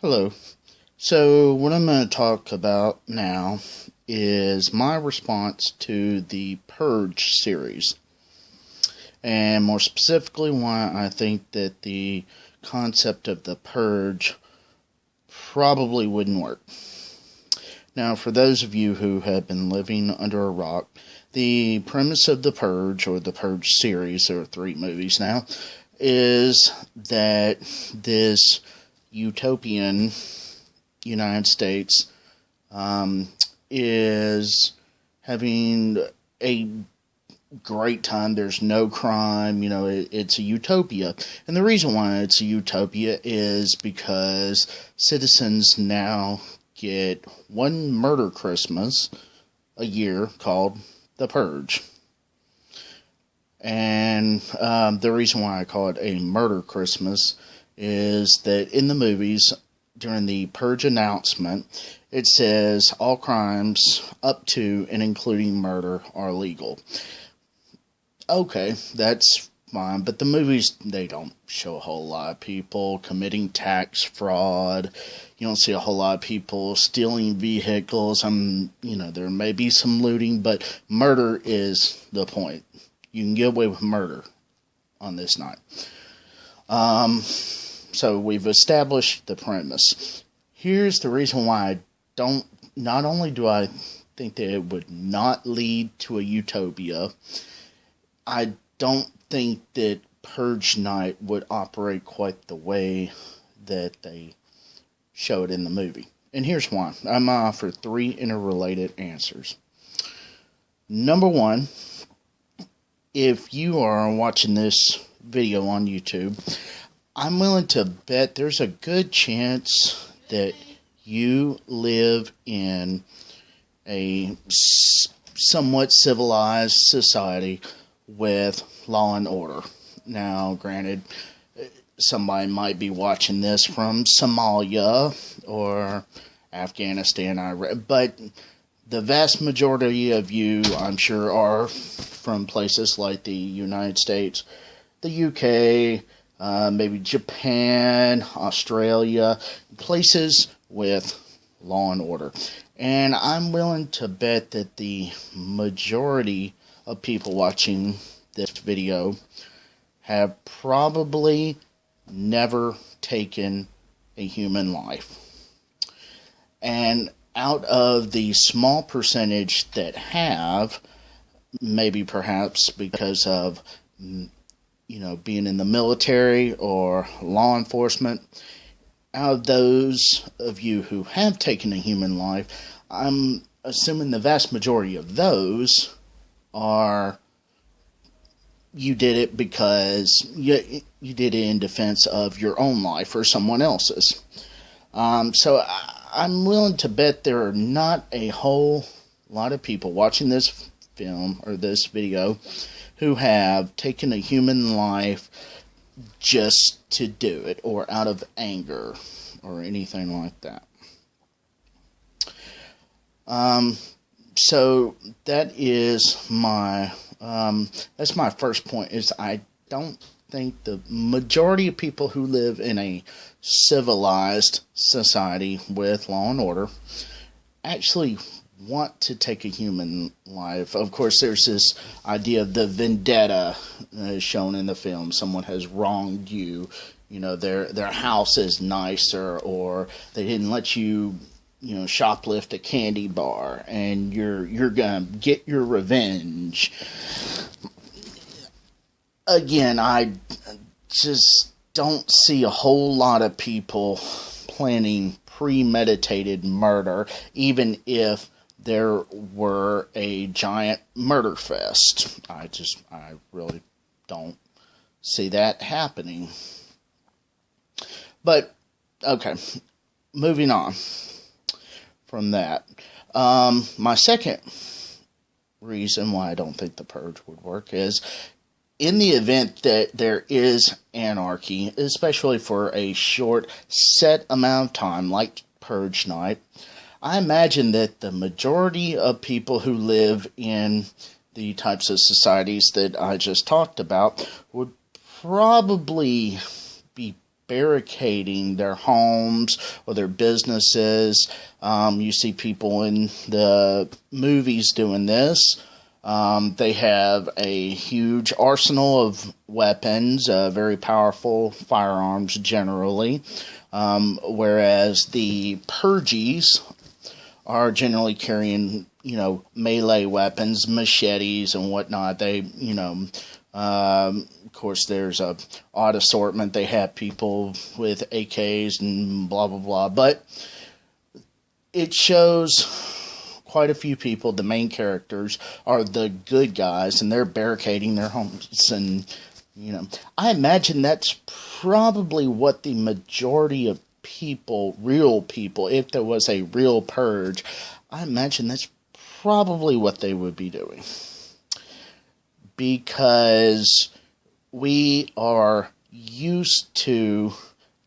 Hello. So, what I'm going to talk about now is my response to the Purge series, and more specifically, why I think that the concept of the Purge probably wouldn't work. Now, for those of you who have been living under a rock, the premise of the Purge, or the Purge series, there are 3 movies now, is that this utopian United States is having a great time. There's no crime. It's a utopia. And the reason why it's a utopia is because citizens now get one murder Christmas a year called the Purge. And the reason why I call it a murder Christmas is that in the movies, during the Purge announcement, it says all crimes up to and including murder are legal. Okay, that's fine, but the movies, they don't show a whole lot of people committing tax fraud. You don't see a whole lot of people stealing vehicles. There may be some looting, but murder is the point. You can get away with murder on this night. So we've established the premise. Here's the reason why not only do I think that it would not lead to a utopia, I don't think that Purge Night would operate quite the way that they show it in the movie. And here's why. I'm going to offer 3 interrelated answers. Number 1, if you are watching this video on YouTube, I'm willing to bet there's a good chance that you live in a somewhat civilized society with law and order. Now, granted, somebody might be watching this from Somalia or Afghanistan, Iraq, but the vast majority of you, I'm sure, are from places like the United States, the UK, maybe Japan, Australia, places with law and order. And I'm willing to bet that the majority of people watching this video have probably never taken a human life. And out of the small percentage that have, maybe perhaps because of being in the military or law enforcement, out of those of you who have taken a human life, I'm assuming the vast majority of those are, you did it because you did it in defense of your own life or someone else's. So I'm willing to bet there are not a whole lot of people watching this film or this video who have taken a human life just to do it, or out of anger, or anything like that. So that is that's my first point, is I don't think the majority of people who live in a civilized society with law and order actually want to take a human life. Of course, there's this idea of the vendetta shown in the film. Someone has wronged you. Their house is nicer, or they didn't let you, shoplift a candy bar, and you're gonna get your revenge. Again, I just don't see a whole lot of people planning premeditated murder, even if there were a giant murder fest. I really don't see that happening. But, okay, moving on from that. My second reason why I don't think the Purge would work is, in the event that there is anarchy, especially for a short set amount of time, like Purge Night, I imagine that the majority of people who live in the types of societies that I just talked about would probably be barricading their homes or their businesses. You see people in the movies doing this. They have a huge arsenal of weapons, very powerful firearms generally, whereas the Purges are generally carrying, melee weapons, machetes and whatnot. They, of course, there's a odd assortment. They have people with AKs and blah, blah, blah. But it shows quite a few people, the main characters, are the good guys, and they're barricading their homes. And, I imagine that's probably what the majority of people, real people, if there was a real purge, I imagine that's probably what they would be doing. Because we are used to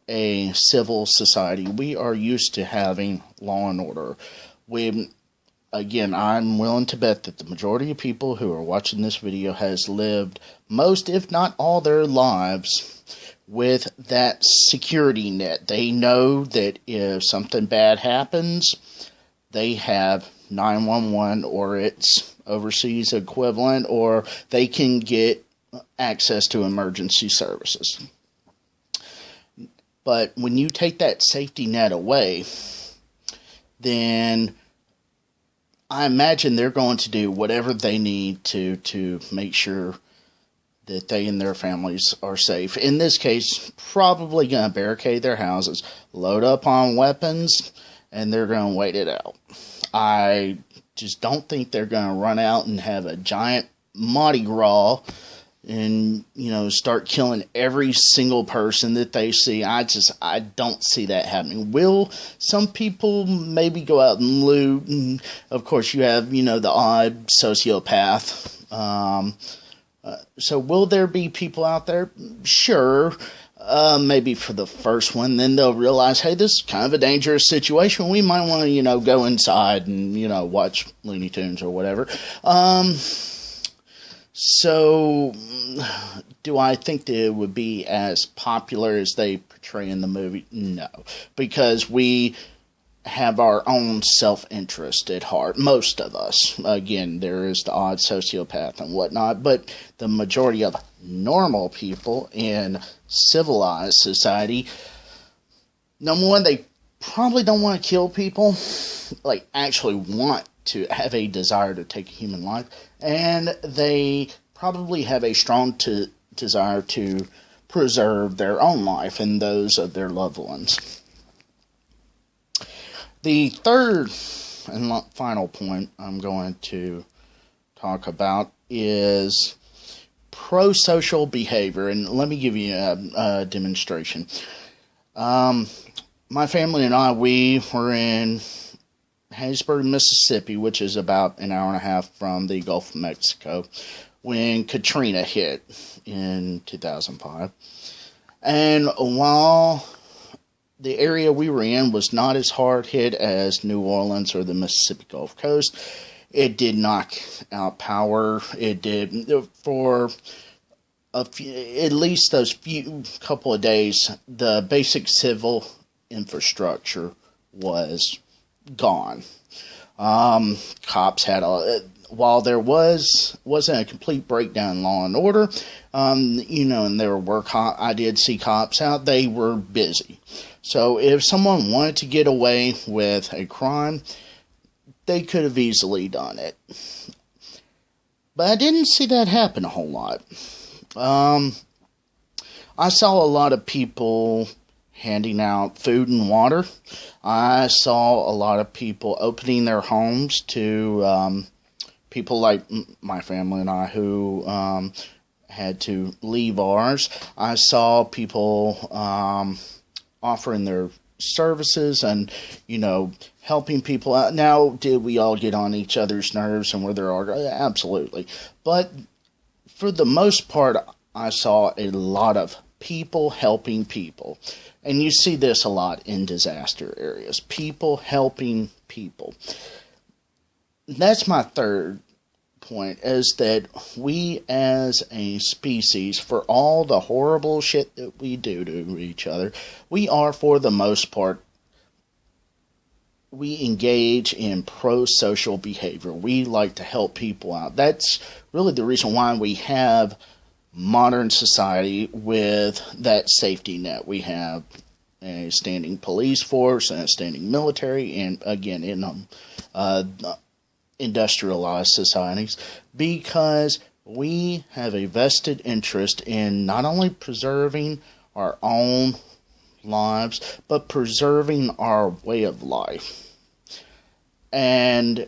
a civil society. We are used to having law and order. Again, I'm willing to bet that the majority of people who are watching this video has lived most, if not all, their lives with that security net. They know that if something bad happens, they have 911 or its overseas equivalent, or they can get access to emergency services. But when you take that safety net away, then I imagine they're going to do whatever they need to make sure that they and their families are safe. In this case, probably going to barricade their houses, load up on weapons, and they're going to wait it out. I just don't think they're going to run out and have a giant Mardi Gras and, start killing every single person that they see. I don't see that happening. Will some people maybe go out and loot? And of course, you have, the odd sociopath. So will there be people out there? Sure. Maybe for the first one, then they'll realize, hey, this is kind of a dangerous situation. We might want to, go inside and, watch Looney Tunes or whatever. So, do I think that it would be as popular as they portray in the movie? No. Because we have our own self-interest at heart. Most of us. Again, there is the odd sociopath and whatnot, but the majority of normal people in civilized society, number one, they probably don't want to kill people, like actually want to have a desire to take a human life, and they probably have a strong desire to preserve their own life and those of their loved ones. The third and final point I'm going to talk about is pro-social behavior, and let me give you a demonstration. My family and I, we were in Hattiesburg, Mississippi, which is about an hour and a half from the Gulf of Mexico, when Katrina hit in 2005. And while the area we were in was not as hard hit as New Orleans or the Mississippi Gulf Coast, it did knock out power. It did, for at least those couple of days, the basic civil infrastructure was gone. Cops had while there wasn't a complete breakdown in law and order, and there were I did see cops out. They were busy. So if someone wanted to get away with a crime, they could have easily done it. But I didn't see that happen a whole lot. I saw a lot of people handing out food and water. I saw a lot of people opening their homes to people like my family and I who had to leave ours. I saw people offering their services and, helping people out. Now, did we all get on each other's nerves and were there arguments? Absolutely. But for the most part, I saw a lot of people helping people. And you see this a lot in disaster areas. People helping people. That's my third point is that we as a species, for all the horrible shit that we do to each other, we are, for the most part, we engage in pro-social behavior. We like to help people out. That's really the reason why we have modern society with that safety net. We have a standing police force and a standing military, and again, in industrialized societies, because we have a vested interest in not only preserving our own lives, but preserving our way of life. And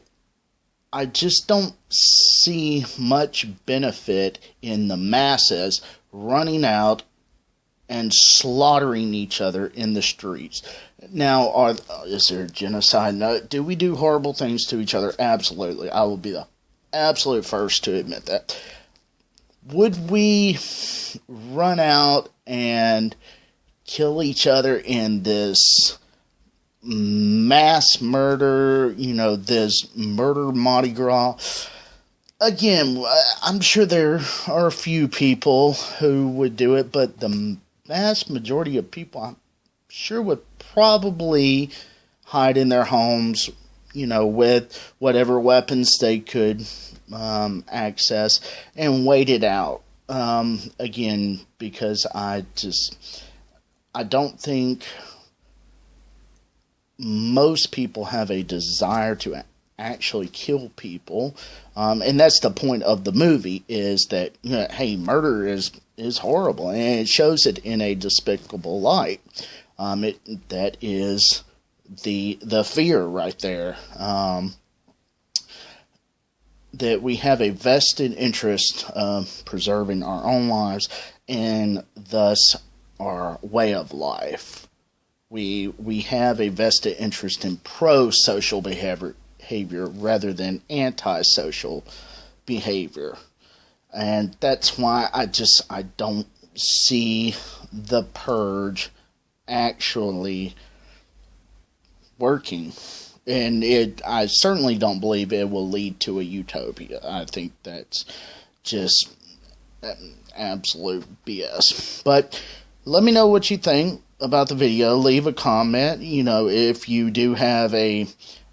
I just don't see much benefit in the masses running out and slaughtering each other in the streets. Now, is there genocide? No. Do we do horrible things to each other? Absolutely. I will be the absolute first to admit that. Would we run out and kill each other in this mass murder, this murder Mardi Gras? Again, I'm sure there are a few people who would do it, but the vast majority of people, I'm sure, would probably hide in their homes, with whatever weapons they could access, and wait it out. Again, because I don't think most people have a desire to actually kill people, and that's the point of the movie, is that, hey, murder is horrible, and it shows it in a despicable light. That is the fear right there, that we have a vested interest of preserving our own lives and thus our way of life. We have a vested interest in pro-social behavior rather than anti-social behavior. And that's why I don't see the Purge actually working. And I certainly don't believe it will lead to a utopia. I think that's just absolute BS. But let me know what you think about the video. Leave a comment. If you do have a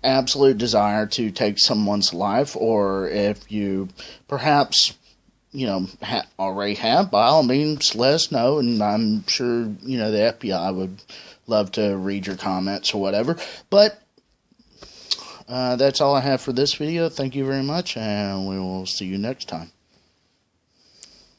absolute desire to take someone's life, or if you perhaps already have, by all means, let us know, and I'm sure the FBI would love to read your comments or whatever. But that's all I have for this video. Thank you very much, and we will see you next time.